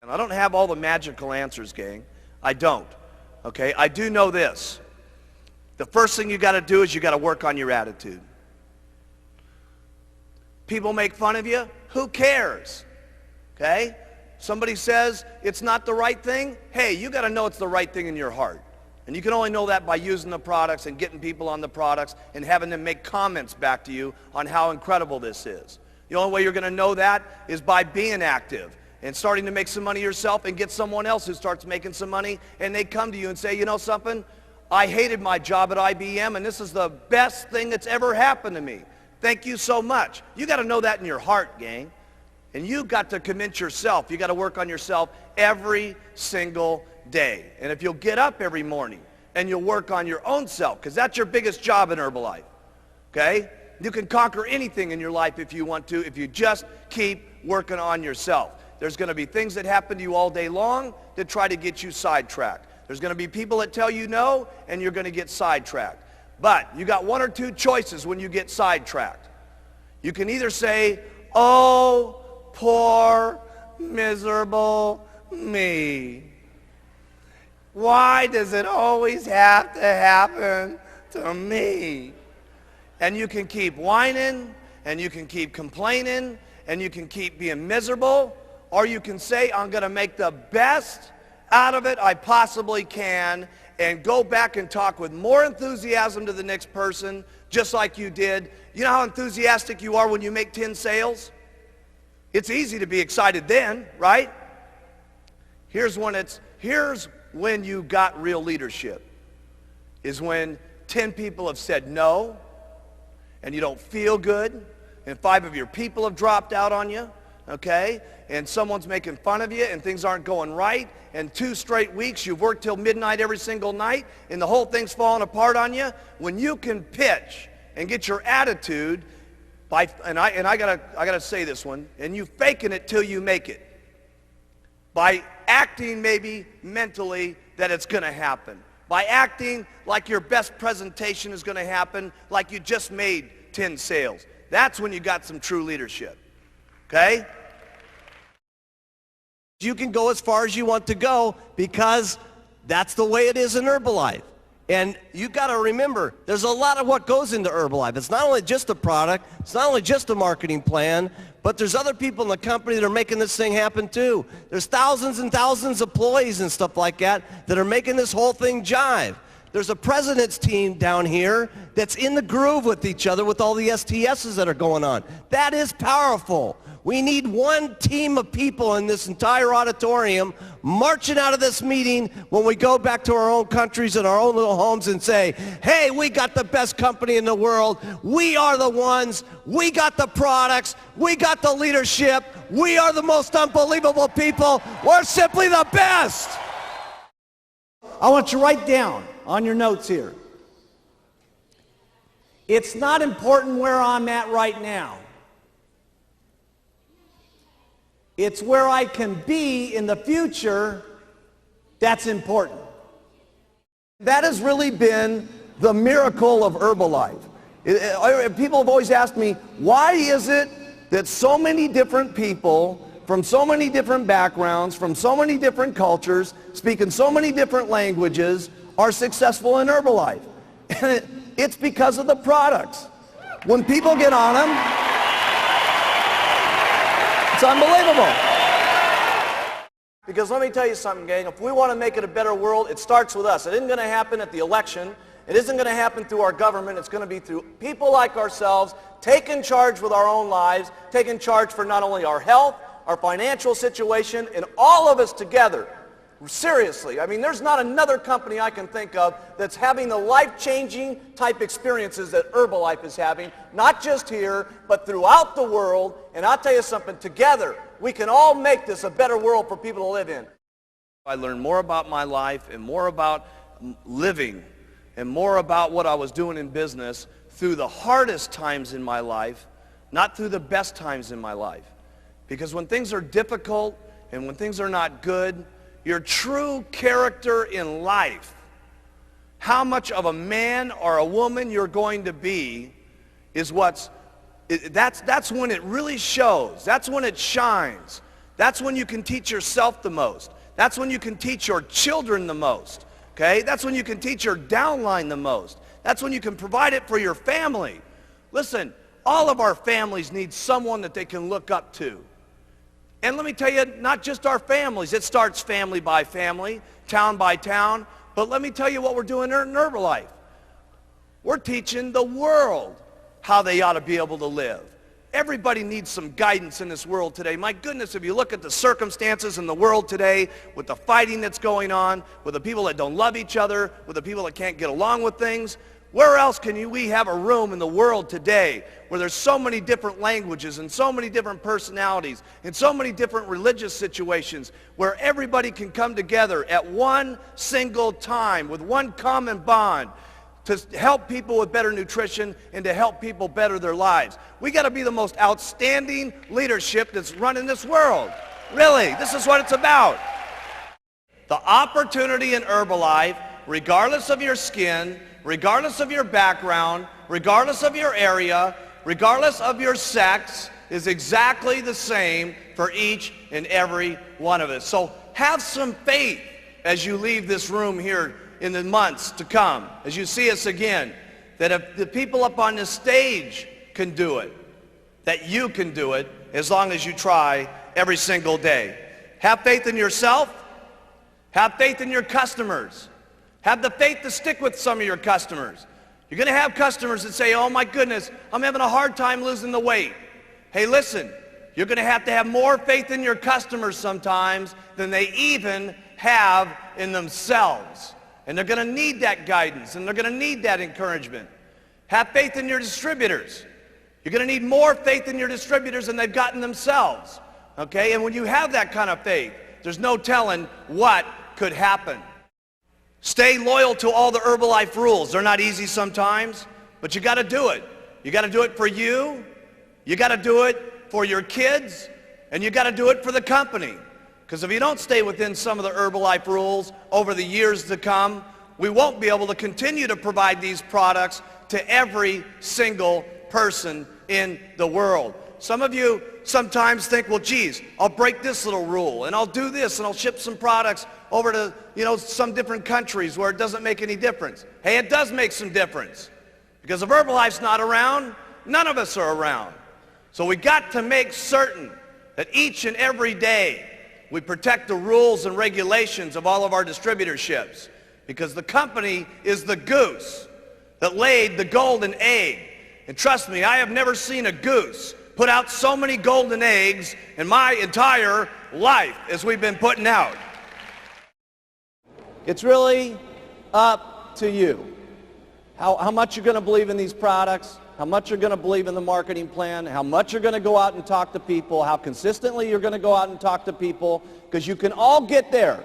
And I don't have all the magical answers, gang. I don't. Okay? I do know this. The first thing you got to do is you got to work on your attitude. People make fun of you. Who cares? Okay? Somebody says it's not the right thing. Hey, you got to know it's the right thing in your heart. And you can only know that by using the products and getting people on the products and having them make comments back to you on how incredible this is. The only way you're going to know that is by being active and starting to make some money yourself and get someone else who starts making some money, and they come to you and say, you know something? I hated my job at IBM, and this is the best thing that's ever happened to me. Thank you so much. You got to know that in your heart, gang. And you got to convince yourself. You got to work on yourself every single day. And if you'll get up every morning and you'll work on your own self, because that's your biggest job in Herbalife, okay? You can conquer anything in your life if you want to, if you just keep working on yourself. There's going to be things that happen to you all day long that try to get you sidetracked. There's going to be people that tell you no, and you're going to get sidetracked. But you got one or two choices when you get sidetracked. You can either say, oh, poor, miserable me. Why does it always have to happen to me? And you can keep whining, and you can keep complaining, and you can keep being miserable, or you can say, I'm going to make the best out of it I possibly can, and go back and talk with more enthusiasm to the next person, just like you did. You know how enthusiastic you are when you make 10 sales? It's easy to be excited then, right? Here's when you got real leadership, is when 10 people have said no, and you don't feel good, and 5 of your people have dropped out on you, okay? And someone's making fun of you, and things aren't going right, and 2 straight weeks you've worked till midnight every single night, and the whole thing's falling apart on you. When you can pitch and get your attitude, and I gotta say this one, and you faking it till you make it. By acting maybe mentally that it's going to happen. By acting like your best presentation is going to happen, like you just made 10 sales. That's when you got some true leadership. Okay? You can go as far as you want to go because that's the way it is in Herbalife. And you got to remember, there's a lot of what goes into Herbalife. It's not only just a product, it's not only just a marketing plan, but there's other people in the company that are making this thing happen too. There's thousands and thousands of employees and stuff like that are making this whole thing jive. There's a president's team down here that's in the groove with each other with all the STSs that are going on. That is powerful. We need one team of people in this entire auditorium marching out of this meeting when we go back to our own countries and our own little homes and say, hey, we got the best company in the world. We are the ones. We got the products. We got the leadership. We are the most unbelievable people. We're simply the best. I want you to write down on your notes here. It's not important where I'm at right now. It's where I can be in the future that's important. That has really been the miracle of Herbalife. People have always asked me, why is it that so many different people from so many different backgrounds, from so many different cultures, speaking so many different languages, are successful in Herbalife? And it's because of the products. When people get on them, it's unbelievable. Because let me tell you something, gang. If we want to make it a better world, it starts with us. It isn't going to happen at the election. It isn't going to happen through our government. It's going to be through people like ourselves, taking charge with our own lives, taking charge for not only our health, our financial situation, and all of us together. Seriously, I mean, there's not another company I can think of that's having the life-changing type experiences that Herbalife is having, not just here, but throughout the world. And I'll tell you something, together, we can all make this a better world for people to live in. I learned more about my life and more about living and more about what I was doing in business through the hardest times in my life, not through the best times in my life. Because when things are difficult and when things are not good, your true character in life, how much of a man or a woman you're going to be, is that's when it really shows. That's when it shines. That's when you can teach yourself the most. That's when you can teach your children the most. Okay? That's when you can teach your downline the most. That's when you can provide it for your family. Listen, all of our families need someone that they can look up to. And let me tell you, not just our families. It starts family by family, town by town. But let me tell you what we're doing in Herbalife. We're teaching the world how they ought to be able to live. Everybody needs some guidance in this world today. My goodness, if you look at the circumstances in the world today, with the fighting that's going on, with the people that don't love each other, with the people that can't get along with things, where else can we have a room in the world today where there's so many different languages and so many different personalities and so many different religious situations where everybody can come together at one single time with one common bond to help people with better nutrition and to help people better their lives. We got to be the most outstanding leadership that's running this world. Really, this is what it's about. The opportunity in Herbalife, regardless of your skin, regardless of your background, regardless of your area, regardless of your sex, is exactly the same for each and every one of us. So have some faith as you leave this room here in the months to come, as you see us again, that if the people up on this stage can do it, that you can do it as long as you try every single day. Have faith in yourself. Have faith in your customers. Have the faith to stick with some of your customers. You're going to have customers that say, oh my goodness, I'm having a hard time losing the weight. Hey, listen, you're going to have more faith in your customers sometimes than they even have in themselves. And they're going to need that guidance, and they're going to need that encouragement. Have faith in your distributors. You're going to need more faith in your distributors than they've gotten themselves. Okay? And when you have that kind of faith, there's no telling what could happen. Stay loyal to all the Herbalife rules. They're not easy sometimes, but you got to do it. You got to do it for you. You got to do it for your kids, and you got to do it for the company. Because if you don't stay within some of the Herbalife rules over the years to come, we won't be able to continue to provide these products to every single person in the world. Some of you sometimes think, well, geez, I'll break this little rule, and I'll do this, and I'll ship some products over to, some different countries where it doesn't make any difference. Hey, it does make some difference. Because if Herbalife's not around, none of us are around. So we got to make certain that each and every day we protect the rules and regulations of all of our distributorships, because the company is the goose that laid the golden egg. And trust me, I have never seen a goose put out so many golden eggs in my entire life as we've been putting out. It's really up to you. How much you're going to believe in these products, how much you're going to believe in the marketing plan, how much you're going to go out and talk to people, how consistently you're going to go out and talk to people, because you can all get there.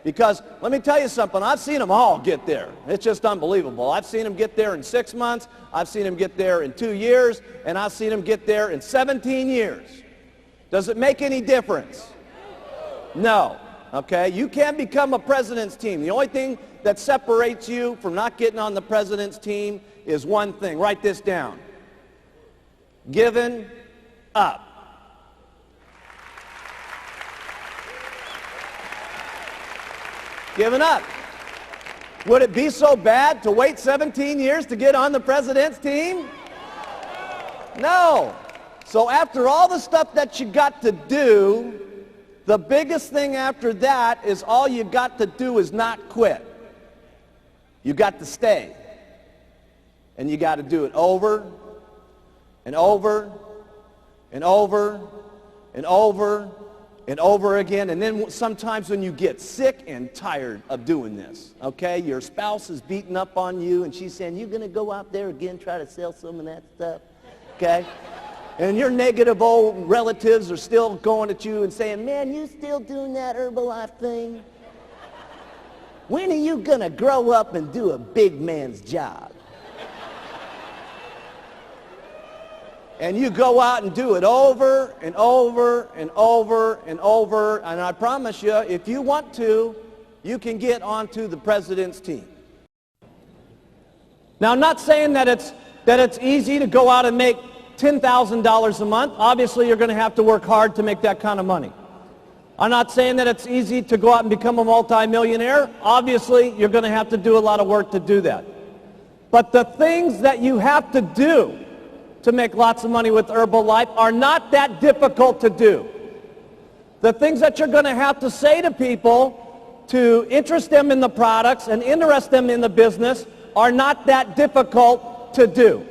Because let me tell you something, I've seen them all get there. It's just unbelievable. I've seen them get there in 6 months, I've seen them get there in 2 years, and I've seen them get there in 17 years. Does it make any difference? No. Okay? You can't become a president's team. The only thing that separates you from not getting on the president's team is one thing. Write this down. Giving up. Giving up. Would it be so bad to wait 17 years to get on the president's team? No. So after all the stuff that you got to do, the biggest thing after that is all you got to do is not quit. You got to stay. And you got to do it over and over and over and over and over again. And then sometimes when you get sick and tired of doing this, okay, your spouse is beating up on you and she's saying, you're going to go out there again, try to sell some of that stuff, okay? And your negative old relatives are still going at you and saying, man, you still doing that Herbalife thing? When are you going to grow up and do a big man's job? And you go out and do it over and over and over and over. And I promise you, if you want to, you can get onto the president's team. Now, I'm not saying that it's easy to go out and make $10,000 a month. Obviously, you're going to have to work hard to make that kind of money. I'm not saying that it's easy to go out and become a multimillionaire. Obviously, you're going to have to do a lot of work to do that. But the things that you have to do to make lots of money with Herbalife are not that difficult to do. The things that you're going to have to say to people to interest them in the products and interest them in the business are not that difficult to do.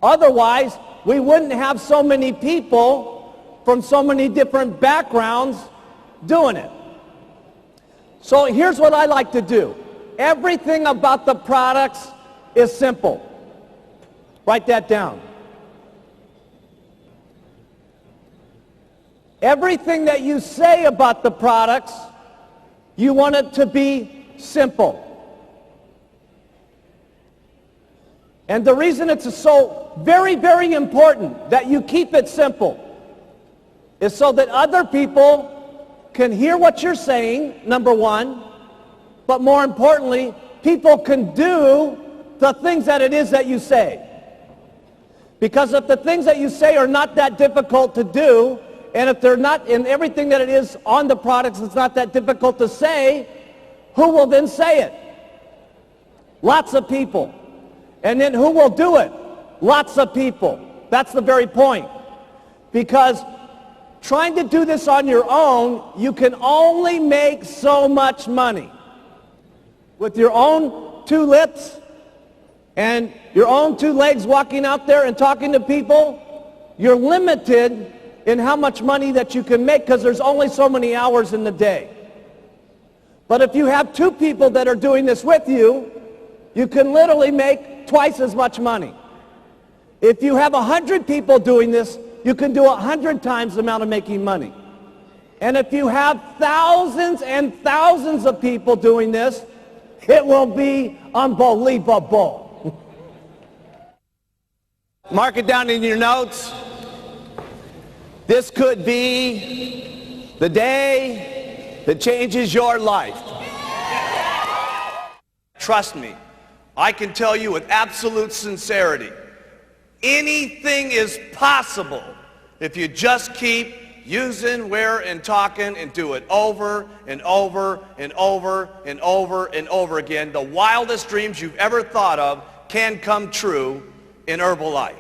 Otherwise, we wouldn't have so many people from so many different backgrounds doing it. So here's what I like to do. Everything about the products is simple. Write that down. Everything that you say about the products, you want it to be simple. And the reason it's so very, very important that you keep it simple is so that other people can hear what you're saying, number one, but more importantly, people can do the things that it is that you say. Because if the things that you say are not that difficult to do, and if they're not in everything that it is on the products, it's not that difficult to say, who will then say it? Lots of people. And then who will do it? Lots of people. That's the very point. Because trying to do this on your own, you can only make so much money. With your own two lips and your own two legs walking out there and talking to people, you're limited in how much money that you can make because there's only so many hours in the day. But if you have two people that are doing this with you, you can literally make twice as much money. If you have 100 people doing this, you can do 100 times the amount of making money. And if you have thousands and thousands of people doing this, it will be unbelievable. Mark it down in your notes. This could be the day that changes your life. Trust me, I can tell you with absolute sincerity, anything is possible if you just keep using, where, and talking and do it over and over and over and over and over again. The wildest dreams you've ever thought of can come true in Herbalife.